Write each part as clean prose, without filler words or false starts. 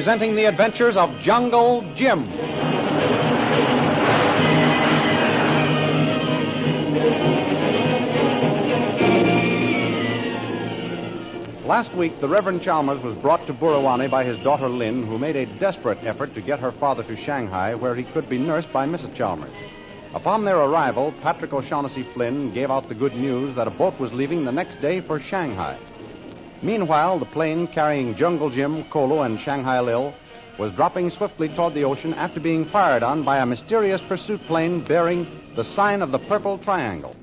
presenting the adventures of Jungle Jim. Last week, the Reverend Chalmers was brought to Burawani by his daughter Lynn, who made a desperate effort to get her father to Shanghai, where he could be nursed by Mrs. Chalmers. Upon their arrival, Patrick O'Shaughnessy Flynn gave out the good news that a boat was leaving the next day for Shanghai. Meanwhile, the plane carrying Jungle Jim, Kolu, and Shanghai Lil was dropping swiftly toward the ocean after being fired on by a mysterious pursuit plane bearing the sign of the Purple Triangle.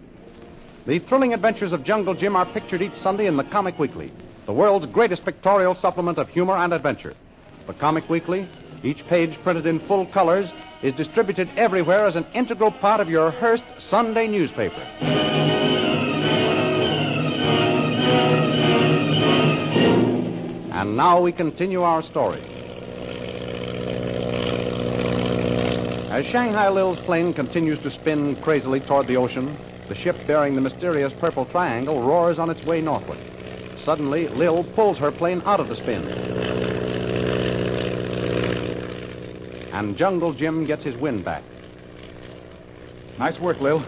The thrilling adventures of Jungle Jim are pictured each Sunday in the Comic Weekly, the world's greatest pictorial supplement of humor and adventure. The Comic Weekly, each page printed in full colors, is distributed everywhere as an integral part of your Hearst Sunday newspaper. And now we continue our story. As Shanghai Lil's plane continues to spin crazily toward the ocean, the ship bearing the mysterious Purple Triangle roars on its way northward. Suddenly, Lil pulls her plane out of the spin. And Jungle Jim gets his wind back. Nice work, Lil.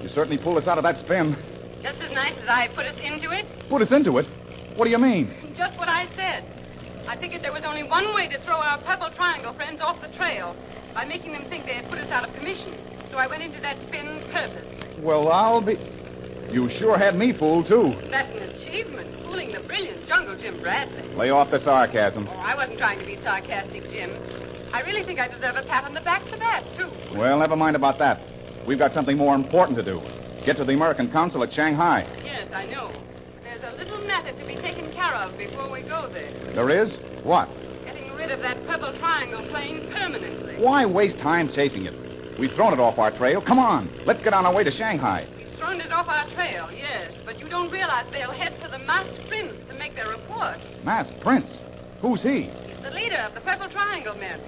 You certainly pulled us out of that spin. Just as nice as I put us into it. Put us into it? What do you mean? Just what I said. I figured there was only one way to throw our Purple Triangle friends off the trail, by making them think they had put us out of commission. So I went into that spin purpose. Well, I'll be... You sure had me fooled, too. That's an achievement, fooling the brilliant Jungle Jim Bradley. Lay off the sarcasm. Oh, I wasn't trying to be sarcastic, Jim. I really think I deserve a pat on the back for that, too. Well, never mind about that. We've got something more important to do. Get to the American Consul at Shanghai. Yes, I know. There's a little matter to be taken care of before we go there. There is? What? Getting rid of that Purple Triangle plane permanently. Why waste time chasing it? We've thrown it off our trail. Come on. Let's get on our way to Shanghai. We've thrown it off our trail, yes. But you don't realize they'll head for the Masked Prince to make their report. Masked Prince? Who's he? He's the leader of the Purple Triangle men.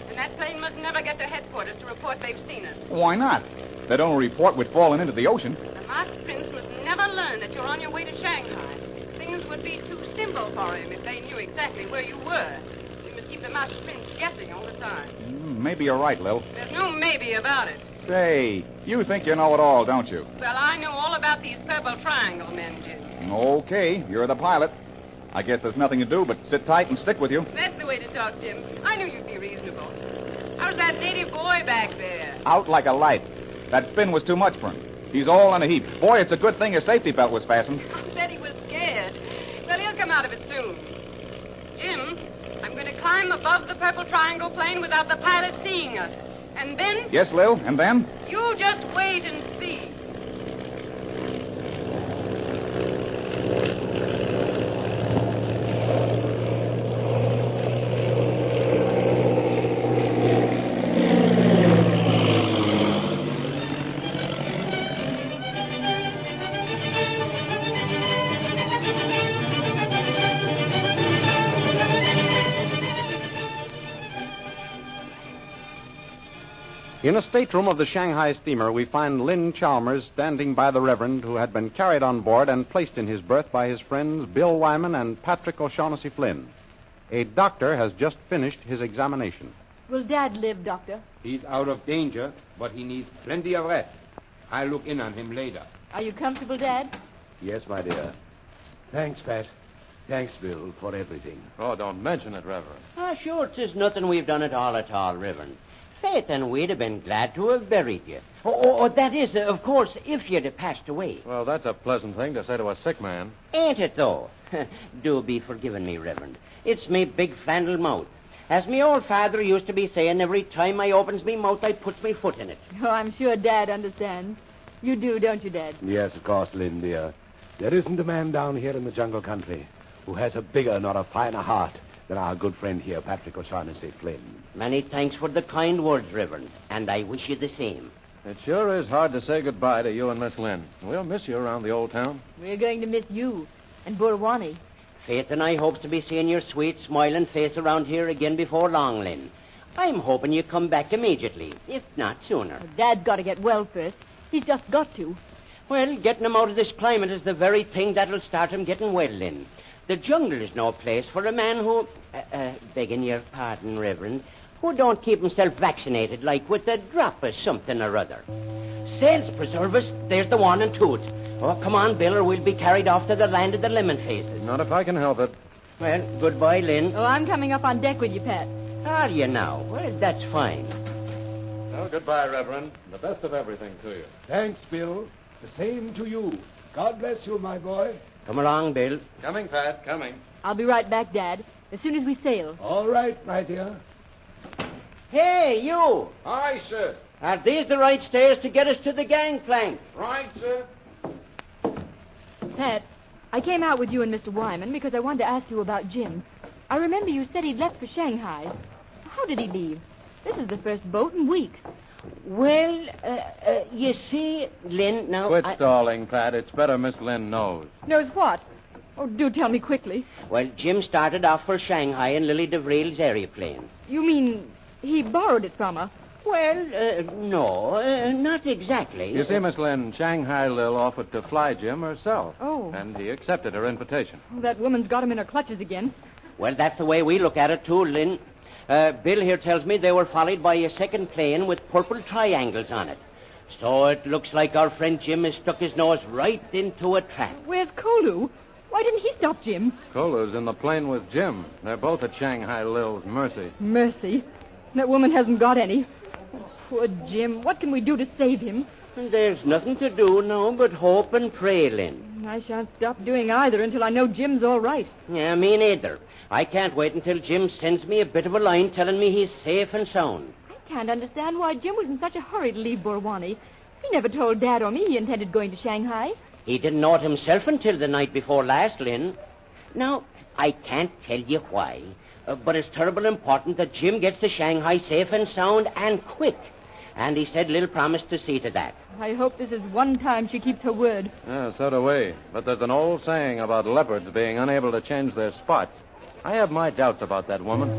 And that plane must never get to headquarters to report they've seen us. Why not? They'd only report we'd fallen into the ocean. The Masked Prince must never learn that you're on your way to Shanghai. Things would be too simple for him if they knew exactly where you were. We must keep the Masked Prince guessing all the time. Maybe you're right, Lil. There's no maybe about it. Say, you think you know it all, don't you? Well, I know all about these Purple Triangle men, Jim. Okay, you're the pilot. I guess there's nothing to do but sit tight and stick with you. That's the way to talk, Jim. I knew you'd be reasonable. How's that native boy back there? Out like a light. That spin was too much for him. He's all in a heap. Boy, it's a good thing his safety belt was fastened. I bet he was scared. Well, he'll come out of it soon. Jim, I'm going to climb above the Purple Triangle plane without the pilot seeing us. And then... Yes, Lil, and then? You just wait and see. In a stateroom of the Shanghai steamer, we find Lynn Chalmers standing by the Reverend, who had been carried on board and placed in his berth by his friends Bill Wyman and Patrick O'Shaughnessy Flynn. A doctor has just finished his examination. Will Dad live, Doctor? He's out of danger, but he needs plenty of rest. I'll look in on him later. Are you comfortable, Dad? Yes, my dear. Thanks, Pat. Thanks, Bill, for everything. Oh, don't mention it, Reverend. Sure, 'tis nothing we've done at all, Reverend. Faith, and we'd have been glad to have buried you. That is, of course, if you'd have passed away. Well, that's a pleasant thing to say to a sick man. Ain't it, though? Do be forgiving me, Reverend. It's me big fandle mouth. As me old father used to be saying, every time I opens me mouth, I puts me foot in it. Oh, I'm sure Dad understands. You do, don't you, Dad? Yes, of course, Lynn, dear. There isn't a man down here in the jungle country who has a bigger nor a finer heart than our good friend here, Patrick O'Shaughnessy Flynn. Many thanks for the kind words, Reverend, and I wish you the same. It sure is hard to say goodbye to you and Miss Lynn. We'll miss you around the old town. We're going to miss you and Burawani. Faith and I hopes to be seeing your sweet, smiling face around here again before long, Lynn. I'm hoping you come back immediately, if not sooner. Well, Dad's got to get well first. He's just got to. Well, getting him out of this climate is the very thing that'll start him getting well, Lynn. The jungle is no place for a man who, begging your pardon, Reverend, who don't keep himself vaccinated, like with a drop of something or other. Sails preserve us, there's the one and toot. Oh, come on, Bill, or we'll be carried off to the land of the lemon faces. Not if I can help it. Well, goodbye, Lynn. Oh, I'm coming up on deck with you, Pat. Are you now? Well, that's fine. Well, goodbye, Reverend. The best of everything to you. Thanks, Bill. The same to you. God bless you, my boy. Come along, Bill. Coming, Pat, coming. I'll be right back, Dad, as soon as we sail. All right, my dear. Hey, you! Aye, sir. Are these the right stairs to get us to the gangplank? Right, sir. Pat, I came out with you and Mr. Wyman because I wanted to ask you about Jim. I remember you said he'd left for Shanghai. How did he leave? This is the first boat in weeks. Well, you see, Lynn, now... Quit stalling, Pat. It's better Miss Lynn knows. Knows what? Oh, do tell me quickly. Well, Jim started off for Shanghai in Lily DeVriel's aeroplane. You mean he borrowed it from her? Well, no, not exactly. You see, Miss Lynn, Shanghai Lil offered to fly Jim herself. Oh. And he accepted her invitation. Oh, that woman's got him in her clutches again. Well, that's the way we look at it, too, Lynn. Bill here tells me they were followed by a second plane with purple triangles on it. So it looks like our friend Jim has stuck his nose right into a trap. Where's Kolu? Why didn't he stop Jim? Kolu's in the plane with Jim. They're both at Shanghai Lil's mercy. Mercy. That woman hasn't got any. Oh, poor Jim. What can we do to save him? There's nothing to do now but hope and pray, Lynn. I shan't stop doing either until I know Jim's all right. Yeah, me neither. I can't wait until Jim sends me a bit of a line telling me he's safe and sound. I can't understand why Jim was in such a hurry to leave Burwani. He never told Dad or me he intended going to Shanghai. He didn't know it himself until the night before last, Lynn. Now, I can't tell you why, but it's terrible important that Jim gets to Shanghai safe and sound and quick. And he said Lil promised to see to that. I hope this is one time she keeps her word. Yeah, so do we. But there's an old saying about leopards being unable to change their spots. I have my doubts about that woman.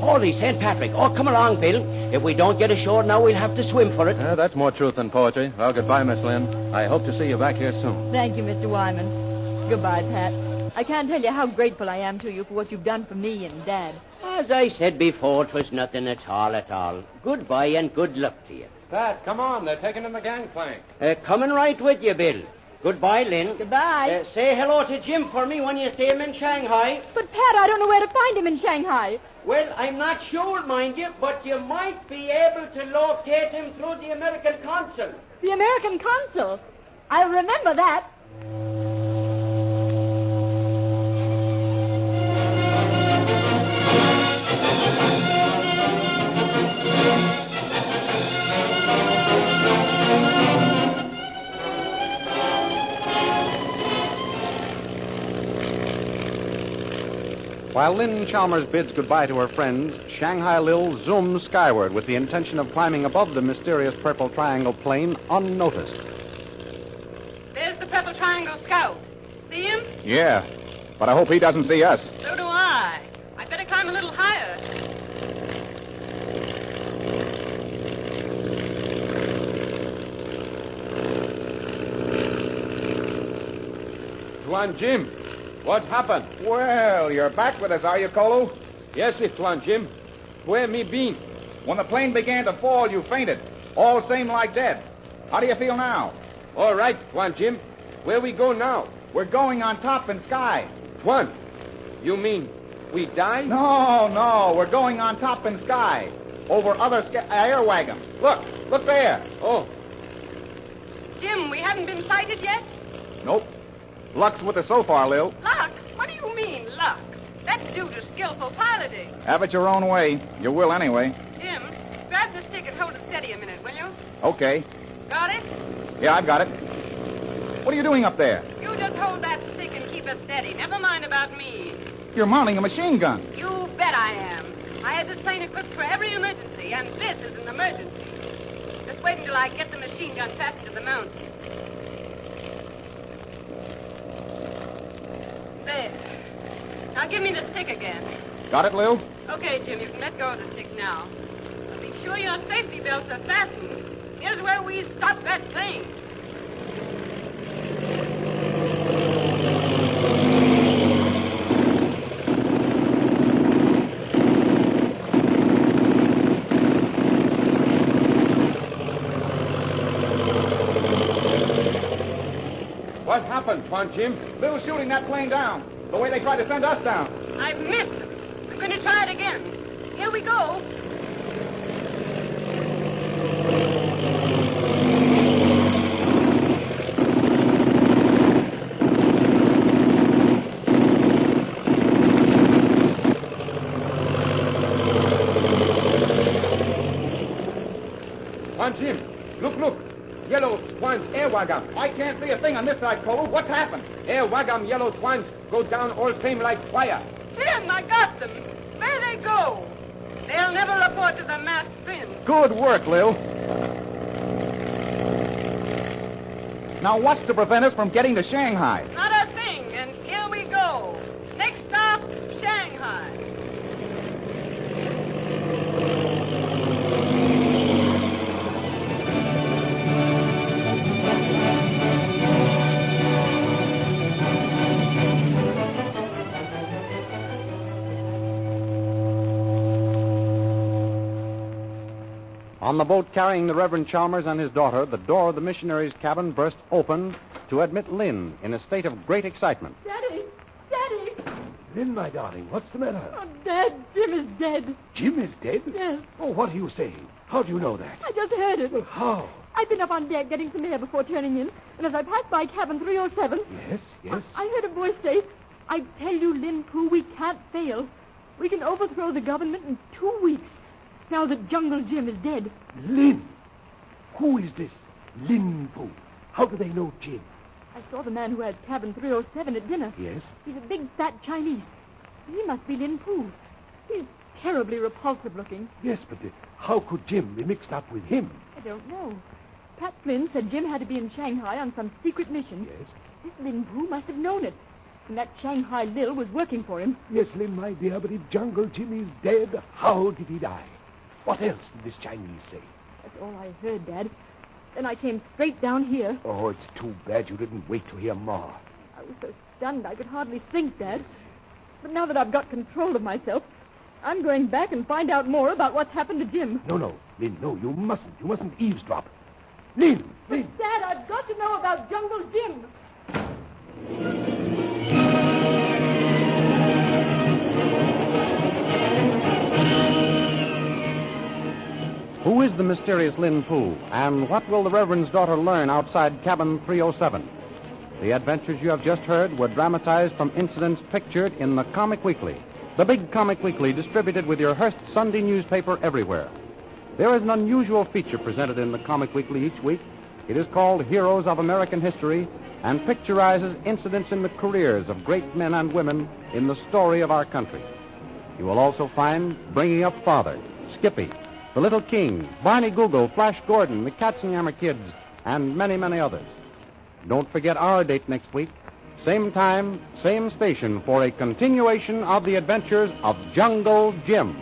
Holy St. Patrick. Oh, come along, Bill. If we don't get ashore now, we'll have to swim for it. That's more truth than poetry. Well, goodbye, Miss Lynn. I hope to see you back here soon. Thank you, Mr. Wyman. Goodbye, Pat. I can't tell you how grateful I am to you for what you've done for me and Dad. As I said before, 'twas nothing at all. Goodbye and good luck to you. Pat, come on. They're taking in the gangplank. Coming right with you, Bill. Goodbye, Lynn. Goodbye. Say hello to Jim for me when you see him in Shanghai. But, Pat, I don't know where to find him in Shanghai. Well, I'm not sure, mind you, but you might be able to locate him through the American consul. The American consul. I'll remember that. While Lynn Chalmers bids goodbye to her friends, Shanghai Lil zooms skyward with the intention of climbing above the mysterious purple triangle plane unnoticed. There's the Purple Triangle Scout. See him? Yeah, but I hope he doesn't see us. So do I. I'd better climb a little higher. Tuan Jim, what happened? Well, you're back with us, are you, Kolu? Yes, it's Tuan Jim. Where me been? When the plane began to fall, you fainted. All same like dead. How do you feel now? All right, Tuan Jim. Where we go now? We're going on top in sky. Tuan, you mean we die? No, we're going on top in sky. Over other air wagons. Look there. Oh, Jim, we haven't been sighted yet? Nope. Luck's with us so far, Lil. Luck? What do you mean, luck? That's due to skillful piloting. Have it your own way. You will anyway. Jim, grab the stick and hold it steady a minute, will you? Okay. Got it? Yeah, I've got it. What are you doing up there? You just hold that stick and keep it steady. Never mind about me. You're mounting a machine gun. You bet I am. I had this plane equipped for every emergency, and this is an emergency. Just wait until I get the machine gun fastened to the mount. There. Now give me the stick again. Got it, Lil? Okay, Jim, you can let go of the stick now. But be sure your safety belts are fastened. Here's where we stop that plane. What happened, Tuan Jim? Lil shooting that plane down. The way they tried to send us down. I've missed them. I'm going to try it again. Here we go. Tuan Jim, look. Yellow Tuan's air wagam. I can't see a thing on this side, Kolu. What's happened? Air wagam yellow Tuan's go down all same like fire. Jim, I got them. There they go. They'll never report to the masked fin. Good work, Lil. Now, what's to prevent us from getting to Shanghai? Not a thing, and here we go. Next stop, Shanghai. On the boat carrying the Reverend Chalmers and his daughter, the door of the missionary's cabin burst open to admit Lynn in a state of great excitement. Daddy! Daddy! Lynn, my darling, what's the matter? Oh, Dad, Jim is dead. Jim is dead? Yes. Oh, what are you saying? How do you know that? I just heard it. Well, how? I've been up on deck getting some air before turning in, and as I passed by cabin 307... Yes. I heard a voice say, I tell you, Lin Poo, we can't fail. We can overthrow the government in 2 weeks, now that Jungle Jim is dead. Lynn! Who is this? Lin Poo. How do they know Jim? I saw the man who has cabin 307 at dinner. Yes? He's a big, fat Chinese. He must be Lin Poo. He's terribly repulsive looking. Yes, but how could Jim be mixed up with him? I don't know. Pat Flynn said Jim had to be in Shanghai on some secret mission. Yes? This Lin Poo must have known it. And that Shanghai Lil was working for him. Yes, Lynn, my dear, but if Jungle Jim is dead, how did he die? What else did this Chinese say? That's all I heard, Dad. Then I came straight down here. Oh, it's too bad you didn't wait to hear more. I was so stunned I could hardly think, Dad. But now that I've got control of myself, I'm going back and find out more about what's happened to Jim. No, Lynn, no, you mustn't. You mustn't eavesdrop. Lynn! Dad, I've got to know about Jungle Jim. Who is the mysterious Lin Poo, and what will the Reverend's daughter learn outside cabin 307? The adventures you have just heard were dramatized from incidents pictured in the Comic Weekly, the big Comic Weekly distributed with your Hearst Sunday newspaper everywhere. There is an unusual feature presented in the Comic Weekly each week. It is called Heroes of American History and picturizes incidents in the careers of great men and women in the story of our country. You will also find Bringing Up Father, Skippy, The Little King, Barney Google, Flash Gordon, the Katzenjammer Kids, and many, many others. Don't forget our date next week, same time, same station, for a continuation of the adventures of Jungle Jim.